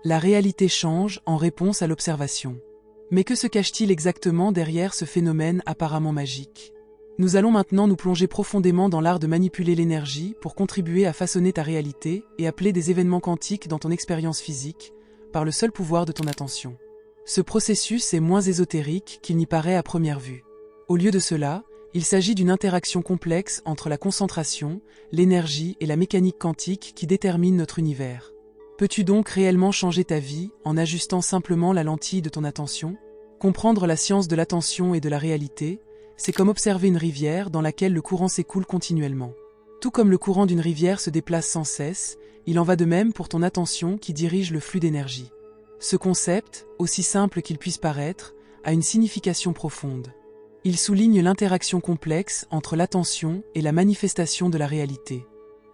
La réalité change en réponse à l'observation. Mais que se cache-t-il exactement derrière ce phénomène apparemment magique? Nous allons maintenant nous plonger profondément dans l'art de manipuler l'énergie pour contribuer à façonner ta réalité et appeler des événements quantiques dans ton expérience physique, par le seul pouvoir de ton attention. Ce processus est moins ésotérique qu'il n'y paraît à première vue. Au lieu de cela, il s'agit d'une interaction complexe entre la concentration, l'énergie et la mécanique quantique qui détermine notre univers. Peux-tu donc réellement changer ta vie en ajustant simplement la lentille de ton attention? Comprendre la science de l'attention et de la réalité, c'est comme observer une rivière dans laquelle le courant s'écoule continuellement. Tout comme le courant d'une rivière se déplace sans cesse, il en va de même pour ton attention qui dirige le flux d'énergie. Ce concept, aussi simple qu'il puisse paraître, a une signification profonde. Il souligne l'interaction complexe entre l'attention et la manifestation de la réalité.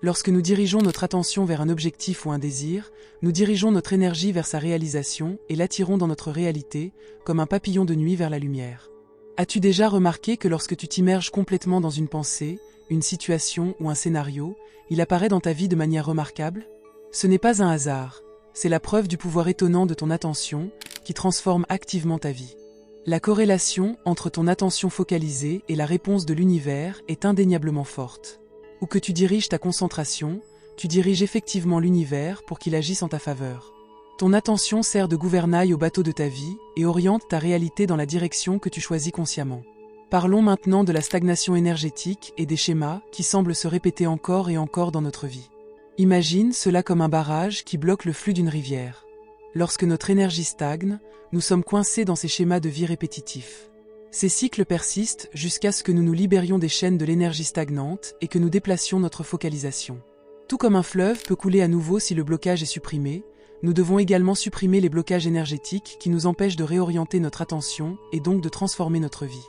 Lorsque nous dirigeons notre attention vers un objectif ou un désir, nous dirigeons notre énergie vers sa réalisation et l'attirons dans notre réalité, comme un papillon de nuit vers la lumière. As-tu déjà remarqué que lorsque tu t'immerges complètement dans une pensée, une situation ou un scénario, il apparaît dans ta vie de manière remarquable? Ce n'est pas un hasard, c'est la preuve du pouvoir étonnant de ton attention qui transforme activement ta vie. La corrélation entre ton attention focalisée et la réponse de l'univers est indéniablement forte. Où que tu diriges ta concentration, tu diriges effectivement l'univers pour qu'il agisse en ta faveur. Ton attention sert de gouvernail au bateau de ta vie et oriente ta réalité dans la direction que tu choisis consciemment. Parlons maintenant de la stagnation énergétique et des schémas qui semblent se répéter encore et encore dans notre vie. Imagine cela comme un barrage qui bloque le flux d'une rivière. Lorsque notre énergie stagne, nous sommes coincés dans ces schémas de vie répétitifs. Ces cycles persistent jusqu'à ce que nous nous libérions des chaînes de l'énergie stagnante et que nous déplacions notre focalisation. Tout comme un fleuve peut couler à nouveau si le blocage est supprimé, nous devons également supprimer les blocages énergétiques qui nous empêchent de réorienter notre attention et donc de transformer notre vie.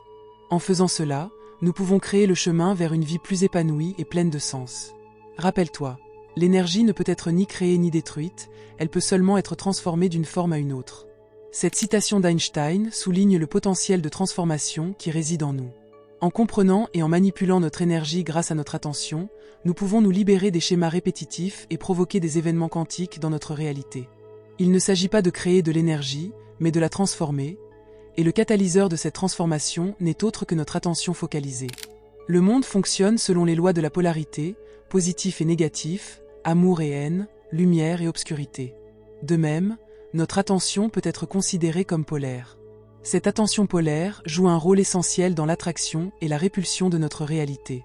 En faisant cela, nous pouvons créer le chemin vers une vie plus épanouie et pleine de sens. Rappelle-toi, l'énergie ne peut être ni créée ni détruite, elle peut seulement être transformée d'une forme à une autre. Cette citation d'Einstein souligne le potentiel de transformation qui réside en nous. En comprenant et en manipulant notre énergie grâce à notre attention, nous pouvons nous libérer des schémas répétitifs et provoquer des événements quantiques dans notre réalité. Il ne s'agit pas de créer de l'énergie, mais de la transformer, et le catalyseur de cette transformation n'est autre que notre attention focalisée. Le monde fonctionne selon les lois de la polarité, positif et négatif, amour et haine, lumière et obscurité. De même, notre attention peut être considérée comme polaire. Cette attention polaire joue un rôle essentiel dans l'attraction et la répulsion de notre réalité.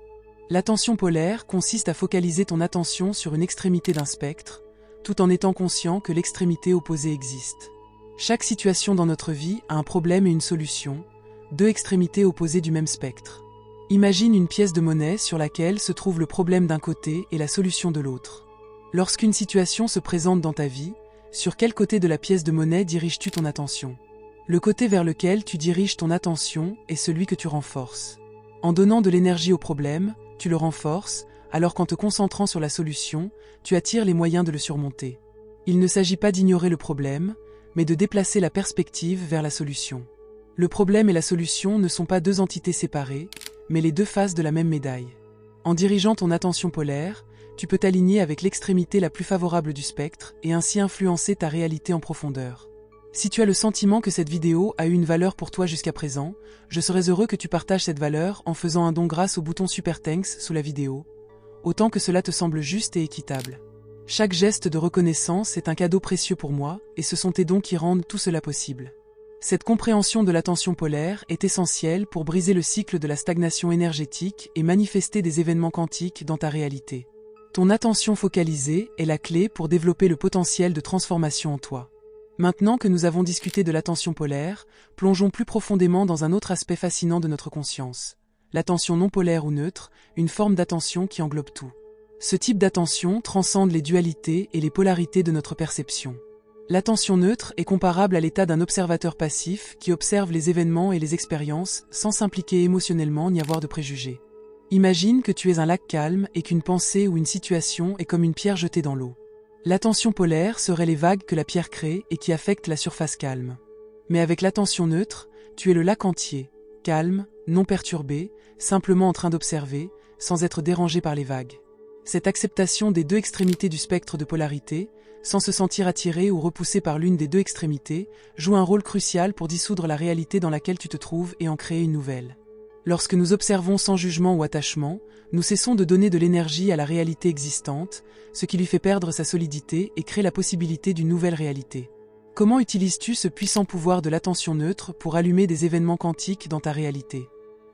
L'attention polaire consiste à focaliser ton attention sur une extrémité d'un spectre, tout en étant conscient que l'extrémité opposée existe. Chaque situation dans notre vie a un problème et une solution, deux extrémités opposées du même spectre. Imagine une pièce de monnaie sur laquelle se trouve le problème d'un côté et la solution de l'autre. Lorsqu'une situation se présente dans ta vie, sur quel côté de la pièce de monnaie diriges-tu ton attention? Le côté vers lequel tu diriges ton attention est celui que tu renforces. En donnant de l'énergie au problème, tu le renforces, alors qu'en te concentrant sur la solution, tu attires les moyens de le surmonter. Il ne s'agit pas d'ignorer le problème, mais de déplacer la perspective vers la solution. Le problème et la solution ne sont pas deux entités séparées, mais les deux faces de la même médaille. En dirigeant ton attention polaire, tu peux t'aligner avec l'extrémité la plus favorable du spectre et ainsi influencer ta réalité en profondeur. Si tu as le sentiment que cette vidéo a eu une valeur pour toi jusqu'à présent, je serais heureux que tu partages cette valeur en faisant un don grâce au bouton Super Thanks sous la vidéo, autant que cela te semble juste et équitable. Chaque geste de reconnaissance est un cadeau précieux pour moi, et ce sont tes dons qui rendent tout cela possible. Cette compréhension de l'attention polaire est essentielle pour briser le cycle de la stagnation énergétique et manifester des événements quantiques dans ta réalité. Ton attention focalisée est la clé pour développer le potentiel de transformation en toi. Maintenant que nous avons discuté de l'attention polaire, plongeons plus profondément dans un autre aspect fascinant de notre conscience. L'attention non polaire ou neutre, une forme d'attention qui englobe tout. Ce type d'attention transcende les dualités et les polarités de notre perception. L'attention neutre est comparable à l'état d'un observateur passif qui observe les événements et les expériences sans s'impliquer émotionnellement ni avoir de préjugés. Imagine que tu es un lac calme et qu'une pensée ou une situation est comme une pierre jetée dans l'eau. L'attention polaire serait les vagues que la pierre crée et qui affectent la surface calme. Mais avec l'attention neutre, tu es le lac entier, calme, non perturbé, simplement en train d'observer, sans être dérangé par les vagues. Cette acceptation des deux extrémités du spectre de polarité, sans se sentir attiré ou repoussé par l'une des deux extrémités, joue un rôle crucial pour dissoudre la réalité dans laquelle tu te trouves et en créer une nouvelle. Lorsque nous observons sans jugement ou attachement, nous cessons de donner de l'énergie à la réalité existante, ce qui lui fait perdre sa solidité et crée la possibilité d'une nouvelle réalité. Comment utilises-tu ce puissant pouvoir de l'attention neutre pour allumer des événements quantiques dans ta réalité?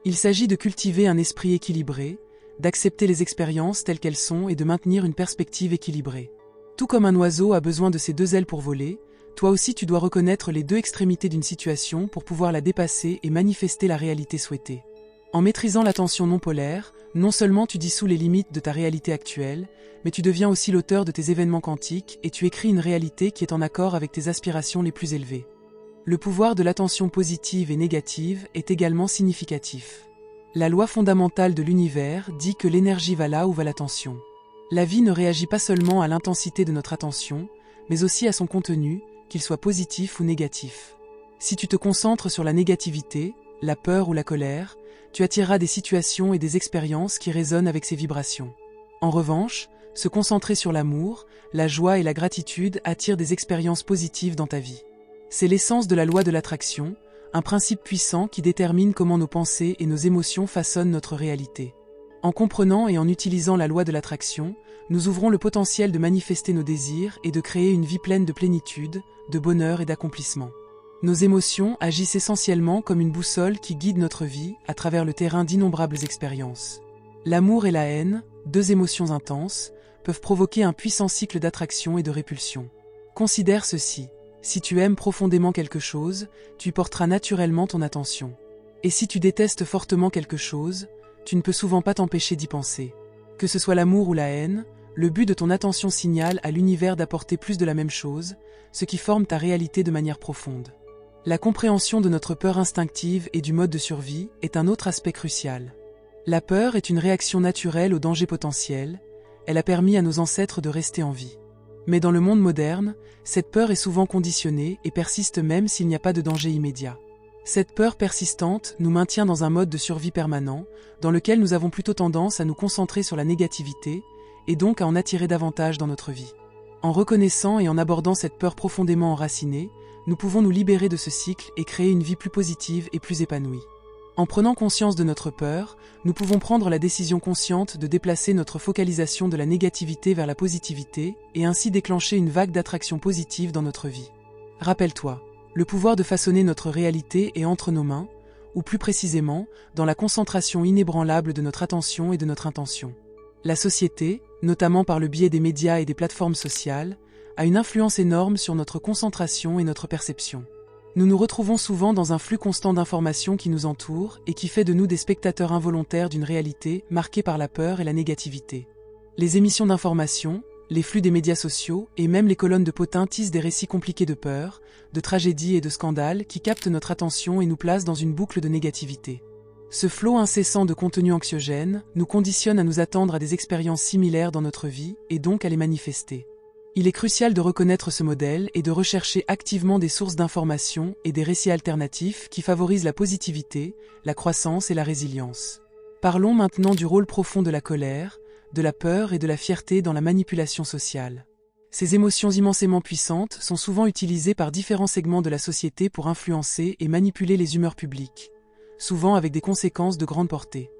Il s'agit de cultiver un esprit équilibré, d'accepter les expériences telles qu'elles sont et de maintenir une perspective équilibrée. Tout comme un oiseau a besoin de ses deux ailes pour voler, toi aussi tu dois reconnaître les deux extrémités d'une situation pour pouvoir la dépasser et manifester la réalité souhaitée. En maîtrisant l'attention non polaire, non seulement tu dissous les limites de ta réalité actuelle, mais tu deviens aussi l'auteur de tes événements quantiques et tu écris une réalité qui est en accord avec tes aspirations les plus élevées. Le pouvoir de l'attention positive et négative est également significatif. La loi fondamentale de l'univers dit que l'énergie va là où va l'attention. La vie ne réagit pas seulement à l'intensité de notre attention, mais aussi à son contenu, qu'il soit positif ou négatif. Si tu te concentres sur la négativité, la peur ou la colère, tu attireras des situations et des expériences qui résonnent avec ces vibrations. En revanche, se concentrer sur l'amour, la joie et la gratitude attire des expériences positives dans ta vie. C'est l'essence de la loi de l'attraction, un principe puissant qui détermine comment nos pensées et nos émotions façonnent notre réalité. En comprenant et en utilisant la loi de l'attraction, nous ouvrons le potentiel de manifester nos désirs et de créer une vie pleine de plénitude, de bonheur et d'accomplissement. Nos émotions agissent essentiellement comme une boussole qui guide notre vie à travers le terrain d'innombrables expériences. L'amour et la haine, deux émotions intenses, peuvent provoquer un puissant cycle d'attraction et de répulsion. Considère ceci, si tu aimes profondément quelque chose, tu y porteras naturellement ton attention. Et si tu détestes fortement quelque chose, tu ne peux souvent pas t'empêcher d'y penser. Que ce soit l'amour ou la haine, le but de ton attention signale à l'univers d'apporter plus de la même chose, ce qui forme ta réalité de manière profonde. La compréhension de notre peur instinctive et du mode de survie est un autre aspect crucial. La peur est une réaction naturelle au danger potentiel, elle a permis à nos ancêtres de rester en vie. Mais dans le monde moderne, cette peur est souvent conditionnée et persiste même s'il n'y a pas de danger immédiat. Cette peur persistante nous maintient dans un mode de survie permanent, dans lequel nous avons plutôt tendance à nous concentrer sur la négativité, et donc à en attirer davantage dans notre vie. En reconnaissant et en abordant cette peur profondément enracinée, nous pouvons nous libérer de ce cycle et créer une vie plus positive et plus épanouie. En prenant conscience de notre peur, nous pouvons prendre la décision consciente de déplacer notre focalisation de la négativité vers la positivité et ainsi déclencher une vague d'attraction positive dans notre vie. Rappelle-toi, le pouvoir de façonner notre réalité est entre nos mains, ou plus précisément, dans la concentration inébranlable de notre attention et de notre intention. La société, notamment par le biais des médias et des plateformes sociales, a une influence énorme sur notre concentration et notre perception. Nous nous retrouvons souvent dans un flux constant d'informations qui nous entourent et qui fait de nous des spectateurs involontaires d'une réalité marquée par la peur et la négativité. Les émissions d'information, les flux des médias sociaux et même les colonnes de potins tissent des récits compliqués de peur, de tragédies et de scandales qui captent notre attention et nous placent dans une boucle de négativité. Ce flot incessant de contenu anxiogène nous conditionne à nous attendre à des expériences similaires dans notre vie et donc à les manifester. Il est crucial de reconnaître ce modèle et de rechercher activement des sources d'informations et des récits alternatifs qui favorisent la positivité, la croissance et la résilience. Parlons maintenant du rôle profond de la colère, de la peur et de la fierté dans la manipulation sociale. Ces émotions immensément puissantes sont souvent utilisées par différents segments de la société pour influencer et manipuler les humeurs publiques, souvent avec des conséquences de grande portée.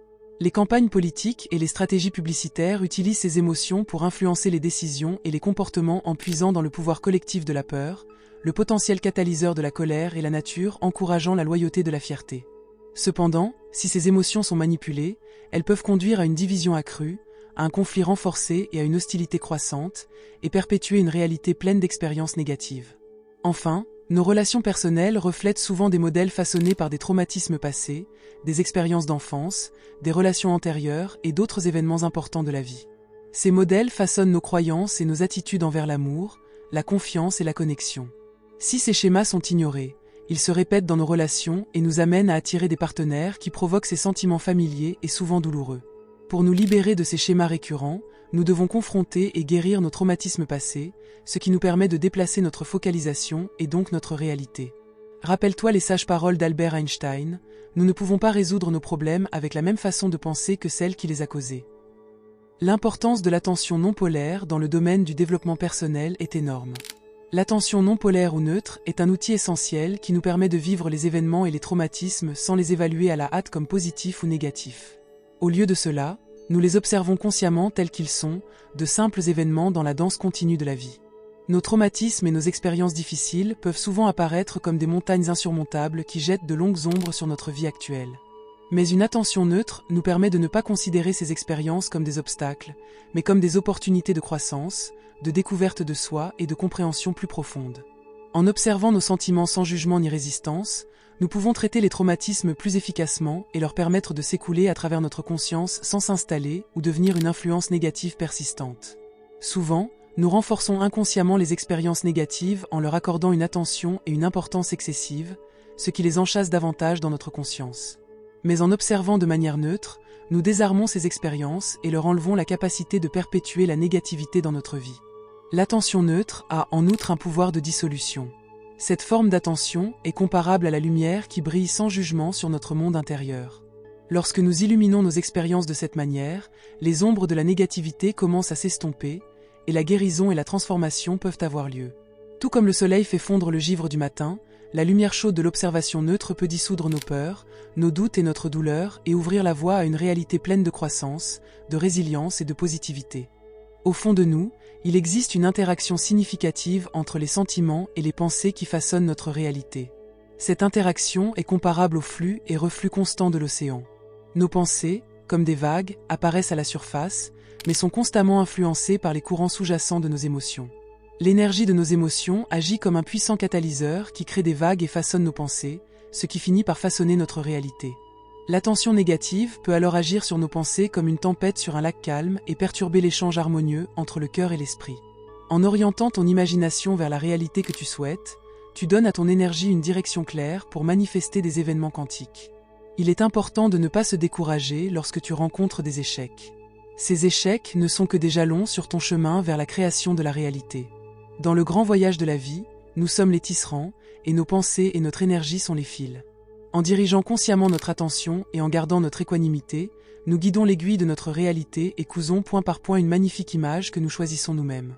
Les campagnes politiques et les stratégies publicitaires utilisent ces émotions pour influencer les décisions et les comportements en puisant dans le pouvoir collectif de la peur, le potentiel catalyseur de la colère et la nature encourageant la loyauté de la fierté. Cependant, si ces émotions sont manipulées, elles peuvent conduire à une division accrue, à un conflit renforcé et à une hostilité croissante, et perpétuer une réalité pleine d'expériences négatives. Enfin, nos relations personnelles reflètent souvent des modèles façonnés par des traumatismes passés, des expériences d'enfance, des relations antérieures et d'autres événements importants de la vie. Ces modèles façonnent nos croyances et nos attitudes envers l'amour, la confiance et la connexion. Si ces schémas sont ignorés, ils se répètent dans nos relations et nous amènent à attirer des partenaires qui provoquent ces sentiments familiers et souvent douloureux. Pour nous libérer de ces schémas récurrents, nous devons confronter et guérir nos traumatismes passés, ce qui nous permet de déplacer notre focalisation et donc notre réalité. Rappelle-toi les sages paroles d'Albert Einstein, nous ne pouvons pas résoudre nos problèmes avec la même façon de penser que celle qui les a causés. L'importance de l'attention non polaire dans le domaine du développement personnel est énorme. L'attention non polaire ou neutre est un outil essentiel qui nous permet de vivre les événements et les traumatismes sans les évaluer à la hâte comme positifs ou négatifs. Au lieu de cela, nous les observons consciemment tels qu'ils sont, de simples événements dans la danse continue de la vie. Nos traumatismes et nos expériences difficiles peuvent souvent apparaître comme des montagnes insurmontables qui jettent de longues ombres sur notre vie actuelle. Mais une attention neutre nous permet de ne pas considérer ces expériences comme des obstacles, mais comme des opportunités de croissance, de découverte de soi et de compréhension plus profonde. En observant nos sentiments sans jugement ni résistance, nous pouvons traiter les traumatismes plus efficacement et leur permettre de s'écouler à travers notre conscience sans s'installer ou devenir une influence négative persistante. Souvent, nous renforçons inconsciemment les expériences négatives en leur accordant une attention et une importance excessives, ce qui les enchâsse davantage dans notre conscience. Mais en observant de manière neutre, nous désarmons ces expériences et leur enlevons la capacité de perpétuer la négativité dans notre vie. L'attention neutre a en outre un pouvoir de dissolution. Cette forme d'attention est comparable à la lumière qui brille sans jugement sur notre monde intérieur. Lorsque nous illuminons nos expériences de cette manière, les ombres de la négativité commencent à s'estomper, et la guérison et la transformation peuvent avoir lieu. Tout comme le soleil fait fondre le givre du matin, la lumière chaude de l'observation neutre peut dissoudre nos peurs, nos doutes et notre douleur et ouvrir la voie à une réalité pleine de croissance, de résilience et de positivité. Au fond de nous, il existe une interaction significative entre les sentiments et les pensées qui façonnent notre réalité. Cette interaction est comparable au flux et reflux constant de l'océan. Nos pensées, comme des vagues, apparaissent à la surface, mais sont constamment influencées par les courants sous-jacents de nos émotions. L'énergie de nos émotions agit comme un puissant catalyseur qui crée des vagues et façonne nos pensées, ce qui finit par façonner notre réalité. L'attention négative peut alors agir sur nos pensées comme une tempête sur un lac calme et perturber l'échange harmonieux entre le cœur et l'esprit. En orientant ton imagination vers la réalité que tu souhaites, tu donnes à ton énergie une direction claire pour manifester des événements quantiques. Il est important de ne pas se décourager lorsque tu rencontres des échecs. Ces échecs ne sont que des jalons sur ton chemin vers la création de la réalité. Dans le grand voyage de la vie, nous sommes les tisserands, et nos pensées et notre énergie sont les fils. En dirigeant consciemment notre attention et en gardant notre équanimité, nous guidons l'aiguille de notre réalité et cousons point par point une magnifique image que nous choisissons nous-mêmes.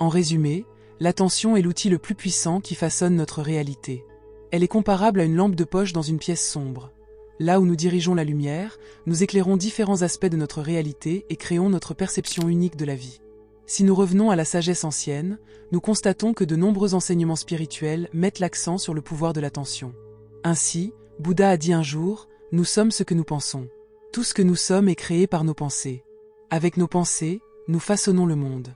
En résumé, l'attention est l'outil le plus puissant qui façonne notre réalité. Elle est comparable à une lampe de poche dans une pièce sombre. Là où nous dirigeons la lumière, nous éclairons différents aspects de notre réalité et créons notre perception unique de la vie. Si nous revenons à la sagesse ancienne, nous constatons que de nombreux enseignements spirituels mettent l'accent sur le pouvoir de l'attention. Ainsi, Bouddha a dit un jour, « Nous sommes ce que nous pensons. Tout ce que nous sommes est créé par nos pensées. Avec nos pensées, nous façonnons le monde. »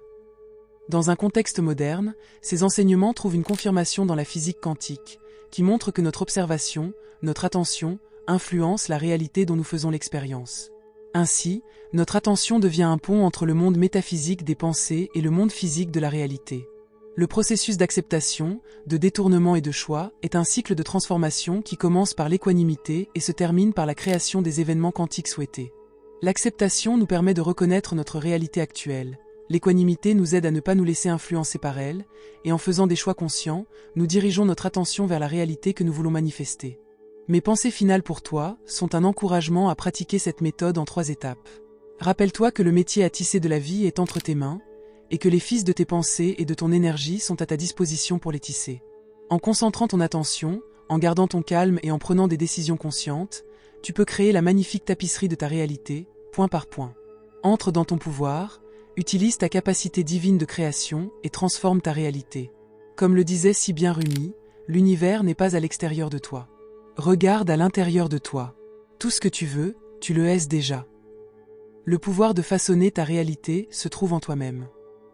Dans un contexte moderne, ces enseignements trouvent une confirmation dans la physique quantique, qui montre que notre observation, notre attention, influence la réalité dont nous faisons l'expérience. Ainsi, notre attention devient un pont entre le monde métaphysique des pensées et le monde physique de la réalité. Le processus d'acceptation, de détournement et de choix est un cycle de transformation qui commence par l'équanimité et se termine par la création des événements quantiques souhaités. L'acceptation nous permet de reconnaître notre réalité actuelle. L'équanimité nous aide à ne pas nous laisser influencer par elle, et en faisant des choix conscients, nous dirigeons notre attention vers la réalité que nous voulons manifester. Mes pensées finales pour toi sont un encouragement à pratiquer cette méthode en 3 étapes. Rappelle-toi que le métier à tisser de la vie est entre tes mains, et que les fils de tes pensées et de ton énergie sont à ta disposition pour les tisser. En concentrant ton attention, en gardant ton calme et en prenant des décisions conscientes, tu peux créer la magnifique tapisserie de ta réalité, point par point. Entre dans ton pouvoir, utilise ta capacité divine de création et transforme ta réalité. Comme le disait si bien Rumi, l'univers n'est pas à l'extérieur de toi. Regarde à l'intérieur de toi. Tout ce que tu veux, tu le es déjà. Le pouvoir de façonner ta réalité se trouve en toi-même.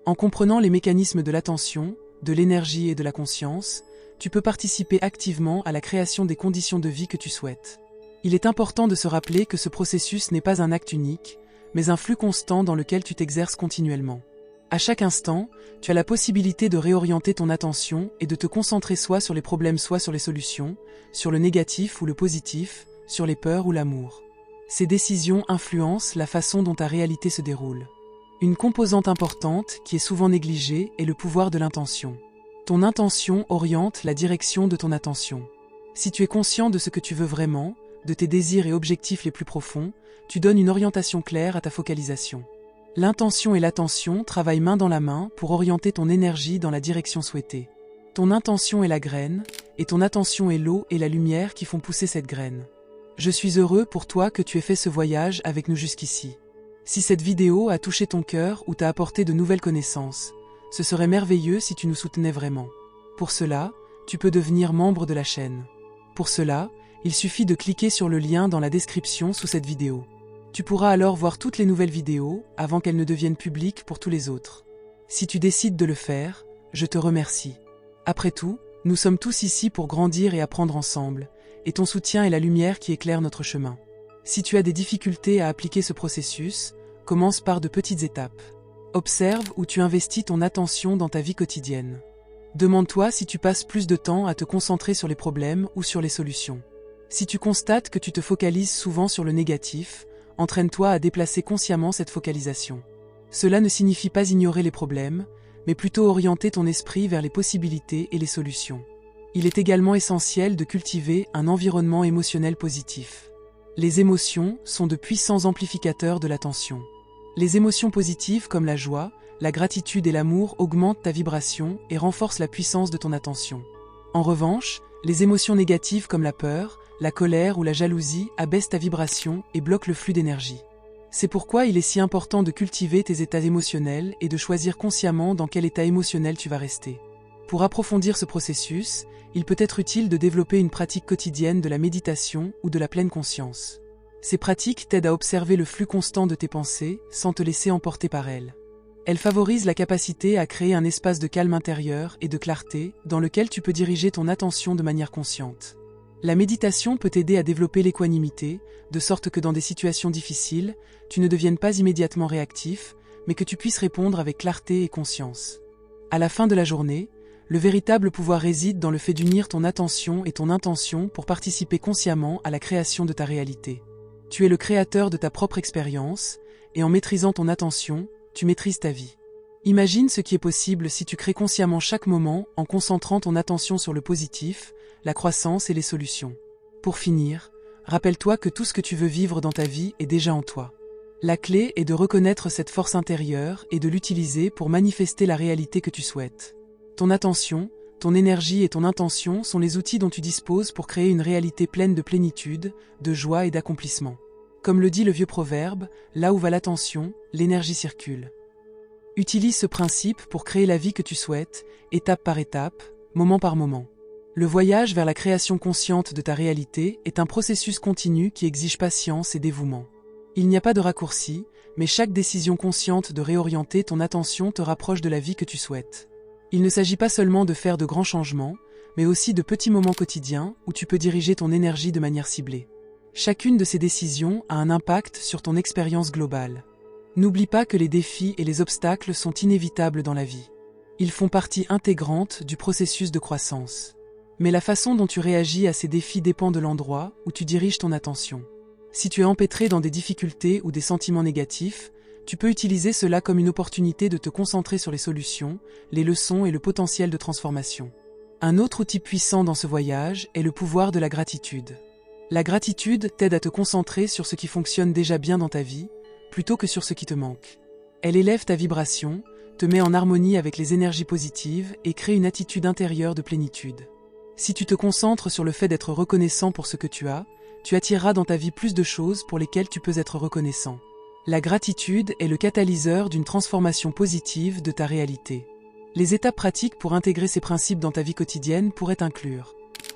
En comprenant les mécanismes de l'attention, de l'énergie et de la conscience, tu peux participer activement à la création des conditions de vie que tu souhaites. Il est important de se rappeler que ce processus n'est pas un acte unique, mais un flux constant dans lequel tu t'exerces continuellement. À chaque instant, tu as la possibilité de réorienter ton attention et de te concentrer soit sur les problèmes, soit sur les solutions, sur le négatif ou le positif, sur les peurs ou l'amour. Ces décisions influencent la façon dont ta réalité se déroule. Une composante importante, qui est souvent négligée, est le pouvoir de l'intention. Ton intention oriente la direction de ton attention. Si tu es conscient de ce que tu veux vraiment, de tes désirs et objectifs les plus profonds, tu donnes une orientation claire à ta focalisation. L'intention et l'attention travaillent main dans la main pour orienter ton énergie dans la direction souhaitée. Ton intention est la graine, et ton attention est l'eau et la lumière qui font pousser cette graine. Je suis heureux pour toi que tu aies fait ce voyage avec nous jusqu'ici. Si cette vidéo a touché ton cœur ou t'a apporté de nouvelles connaissances, ce serait merveilleux si tu nous soutenais vraiment. Pour cela, tu peux devenir membre de la chaîne. Pour cela, il suffit de cliquer sur le lien dans la description sous cette vidéo. Tu pourras alors voir toutes les nouvelles vidéos avant qu'elles ne deviennent publiques pour tous les autres. Si tu décides de le faire, je te remercie. Après tout, nous sommes tous ici pour grandir et apprendre ensemble, et ton soutien est la lumière qui éclaire notre chemin. Si tu as des difficultés à appliquer ce processus, commence par de petites étapes. Observe où tu investis ton attention dans ta vie quotidienne. Demande-toi si tu passes plus de temps à te concentrer sur les problèmes ou sur les solutions. Si tu constates que tu te focalises souvent sur le négatif, entraîne-toi à déplacer consciemment cette focalisation. Cela ne signifie pas ignorer les problèmes, mais plutôt orienter ton esprit vers les possibilités et les solutions. Il est également essentiel de cultiver un environnement émotionnel positif. Les émotions sont de puissants amplificateurs de l'attention. Les émotions positives comme la joie, la gratitude et l'amour augmentent ta vibration et renforcent la puissance de ton attention. En revanche, les émotions négatives comme la peur, la colère ou la jalousie abaissent ta vibration et bloquent le flux d'énergie. C'est pourquoi il est si important de cultiver tes états émotionnels et de choisir consciemment dans quel état émotionnel tu vas rester. Pour approfondir ce processus, il peut être utile de développer une pratique quotidienne de la méditation ou de la pleine conscience. Ces pratiques t'aident à observer le flux constant de tes pensées sans te laisser emporter par elles. Elles favorisent la capacité à créer un espace de calme intérieur et de clarté dans lequel tu peux diriger ton attention de manière consciente. La méditation peut t'aider à développer l'équanimité, de sorte que dans des situations difficiles, tu ne deviennes pas immédiatement réactif, mais que tu puisses répondre avec clarté et conscience. À la fin de la journée, le véritable pouvoir réside dans le fait d'unir ton attention et ton intention pour participer consciemment à la création de ta réalité. Tu es le créateur de ta propre expérience, et en maîtrisant ton attention, tu maîtrises ta vie. Imagine ce qui est possible si tu crées consciemment chaque moment en concentrant ton attention sur le positif, la croissance et les solutions. Pour finir, rappelle-toi que tout ce que tu veux vivre dans ta vie est déjà en toi. La clé est de reconnaître cette force intérieure et de l'utiliser pour manifester la réalité que tu souhaites. Ton attention, ton énergie et ton intention sont les outils dont tu disposes pour créer une réalité pleine de plénitude, de joie et d'accomplissement. Comme le dit le vieux proverbe, là où va l'attention, l'énergie circule. Utilise ce principe pour créer la vie que tu souhaites, étape par étape, moment par moment. Le voyage vers la création consciente de ta réalité est un processus continu qui exige patience et dévouement. Il n'y a pas de raccourci, mais chaque décision consciente de réorienter ton attention te rapproche de la vie que tu souhaites. Il ne s'agit pas seulement de faire de grands changements, mais aussi de petits moments quotidiens où tu peux diriger ton énergie de manière ciblée. Chacune de ces décisions a un impact sur ton expérience globale. N'oublie pas que les défis et les obstacles sont inévitables dans la vie. Ils font partie intégrante du processus de croissance. Mais la façon dont tu réagis à ces défis dépend de l'endroit où tu diriges ton attention. Si tu es empêtré dans des difficultés ou des sentiments négatifs, tu peux utiliser cela comme une opportunité de te concentrer sur les solutions, les leçons et le potentiel de transformation. Un autre outil puissant dans ce voyage est le pouvoir de la gratitude. La gratitude t'aide à te concentrer sur ce qui fonctionne déjà bien dans ta vie, plutôt que sur ce qui te manque. Elle élève ta vibration, te met en harmonie avec les énergies positives et crée une attitude intérieure de plénitude. Si tu te concentres sur le fait d'être reconnaissant pour ce que tu attireras dans ta vie plus de choses pour lesquelles tu peux être reconnaissant. La gratitude est le catalyseur d'une transformation positive de ta réalité. Les étapes pratiques pour intégrer ces principes dans ta vie quotidienne pourraient inclure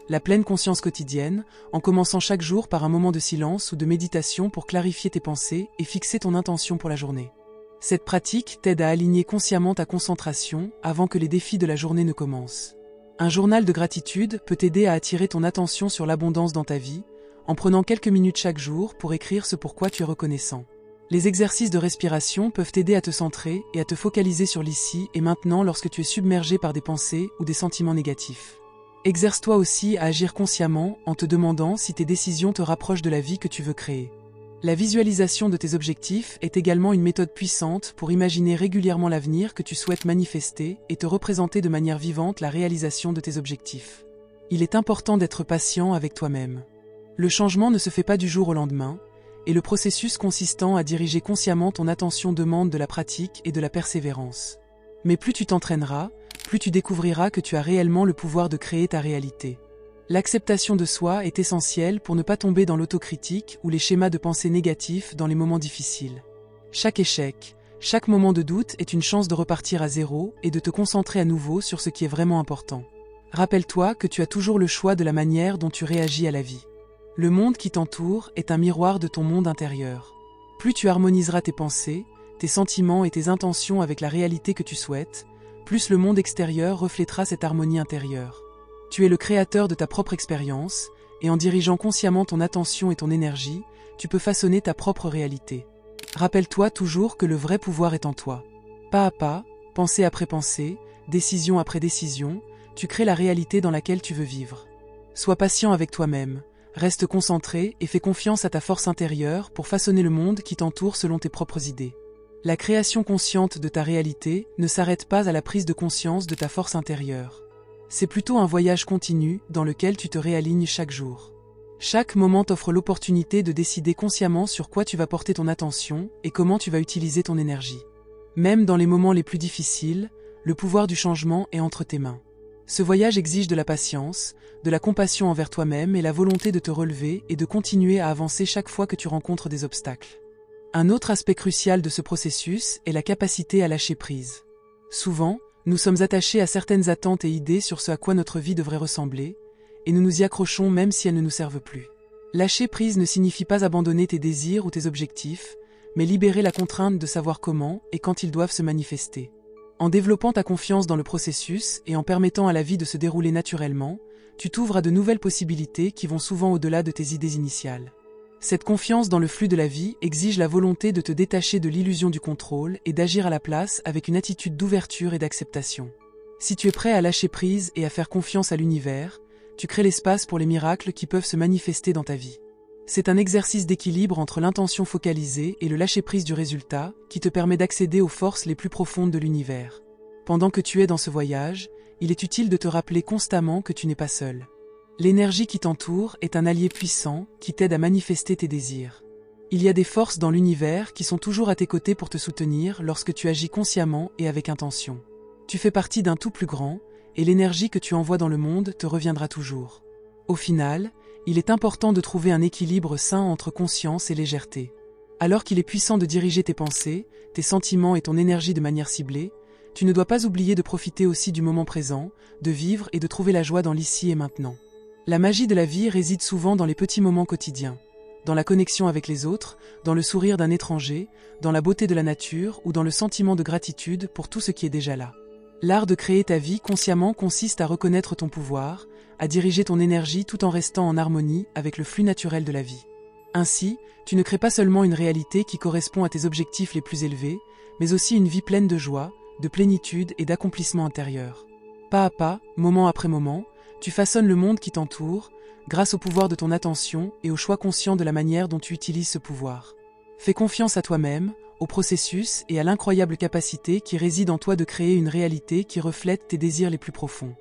la pleine conscience quotidienne, en commençant chaque jour par un moment de silence ou de méditation pour clarifier tes pensées et fixer ton intention pour la journée. Cette pratique t'aide à aligner consciemment ta concentration avant que les défis de la journée ne commencent. Un journal de gratitude peut t'aider à attirer ton attention sur l'abondance dans ta vie, en prenant quelques minutes chaque jour pour écrire ce pourquoi tu es reconnaissant. Les exercices de respiration peuvent t'aider à te centrer et à te focaliser sur l'ici et maintenant lorsque tu es submergé par des pensées ou des sentiments négatifs. Exerce-toi aussi à agir consciemment en te demandant si tes décisions te rapprochent de la vie que tu veux créer. La visualisation de tes objectifs est également une méthode puissante pour imaginer régulièrement l'avenir que tu souhaites manifester et te représenter de manière vivante la réalisation de tes objectifs. Il est important d'être patient avec toi-même. Le changement ne se fait pas du jour au lendemain, et le processus consistant à diriger consciemment ton attention demande de la pratique et de la persévérance. Mais plus tu t'entraîneras, plus tu découvriras que tu as réellement le pouvoir de créer ta réalité. L'acceptation de soi est essentielle pour ne pas tomber dans l'autocritique ou les schémas de pensée négatifs dans les moments difficiles. Chaque échec, chaque moment de doute est une chance de repartir à zéro et de te concentrer à nouveau sur ce qui est vraiment important. Rappelle-toi que tu as toujours le choix de la manière dont tu réagis à la vie. Le monde qui t'entoure est un miroir de ton monde intérieur. Plus tu harmoniseras tes pensées, tes sentiments et tes intentions avec la réalité que tu souhaites, plus le monde extérieur reflétera cette harmonie intérieure. Tu es le créateur de ta propre expérience, et en dirigeant consciemment ton attention et ton énergie, tu peux façonner ta propre réalité. Rappelle-toi toujours que le vrai pouvoir est en toi. Pas à pas, pensée après pensée, décision après décision, tu crées la réalité dans laquelle tu veux vivre. Sois patient avec toi-même, reste concentré et fais confiance à ta force intérieure pour façonner le monde qui t'entoure selon tes propres idées. La création consciente de ta réalité ne s'arrête pas à la prise de conscience de ta force intérieure. C'est plutôt un voyage continu dans lequel tu te réalignes chaque jour. Chaque moment t'offre l'opportunité de décider consciemment sur quoi tu vas porter ton attention et comment tu vas utiliser ton énergie. Même dans les moments les plus difficiles, le pouvoir du changement est entre tes mains. Ce voyage exige de la patience, de la compassion envers toi-même et la volonté de te relever et de continuer à avancer chaque fois que tu rencontres des obstacles. Un autre aspect crucial de ce processus est la capacité à lâcher prise. Souvent, nous sommes attachés à certaines attentes et idées sur ce à quoi notre vie devrait ressembler, et nous nous y accrochons même si elles ne nous servent plus. Lâcher prise ne signifie pas abandonner tes désirs ou tes objectifs, mais libérer la contrainte de savoir comment et quand ils doivent se manifester. En développant ta confiance dans le processus et en permettant à la vie de se dérouler naturellement, tu t'ouvres à de nouvelles possibilités qui vont souvent au-delà de tes idées initiales. Cette confiance dans le flux de la vie exige la volonté de te détacher de l'illusion du contrôle et d'agir à la place avec une attitude d'ouverture et d'acceptation. Si tu es prêt à lâcher prise et à faire confiance à l'univers, tu crées l'espace pour les miracles qui peuvent se manifester dans ta vie. C'est un exercice d'équilibre entre l'intention focalisée et le lâcher-prise du résultat qui te permet d'accéder aux forces les plus profondes de l'univers. Pendant que tu es dans ce voyage, il est utile de te rappeler constamment que tu n'es pas seul. L'énergie qui t'entoure est un allié puissant qui t'aide à manifester tes désirs. Il y a des forces dans l'univers qui sont toujours à tes côtés pour te soutenir lorsque tu agis consciemment et avec intention. Tu fais partie d'un tout plus grand, et l'énergie que tu envoies dans le monde te reviendra toujours. Au final, il est important de trouver un équilibre sain entre conscience et légèreté. Alors qu'il est puissant de diriger tes pensées, tes sentiments et ton énergie de manière ciblée, tu ne dois pas oublier de profiter aussi du moment présent, de vivre et de trouver la joie dans l'ici et maintenant. La magie de la vie réside souvent dans les petits moments quotidiens, dans la connexion avec les autres, dans le sourire d'un étranger, dans la beauté de la nature ou dans le sentiment de gratitude pour tout ce qui est déjà là. L'art de créer ta vie consciemment consiste à reconnaître ton pouvoir, à diriger ton énergie tout en restant en harmonie avec le flux naturel de la vie. Ainsi, tu ne crées pas seulement une réalité qui correspond à tes objectifs les plus élevés, mais aussi une vie pleine de joie, de plénitude et d'accomplissement intérieur. Pas à pas, moment après moment, tu façonnes le monde qui t'entoure, grâce au pouvoir de ton attention et au choix conscient de la manière dont tu utilises ce pouvoir. Fais confiance à toi-même, au processus et à l'incroyable capacité qui réside en toi de créer une réalité qui reflète tes désirs les plus profonds.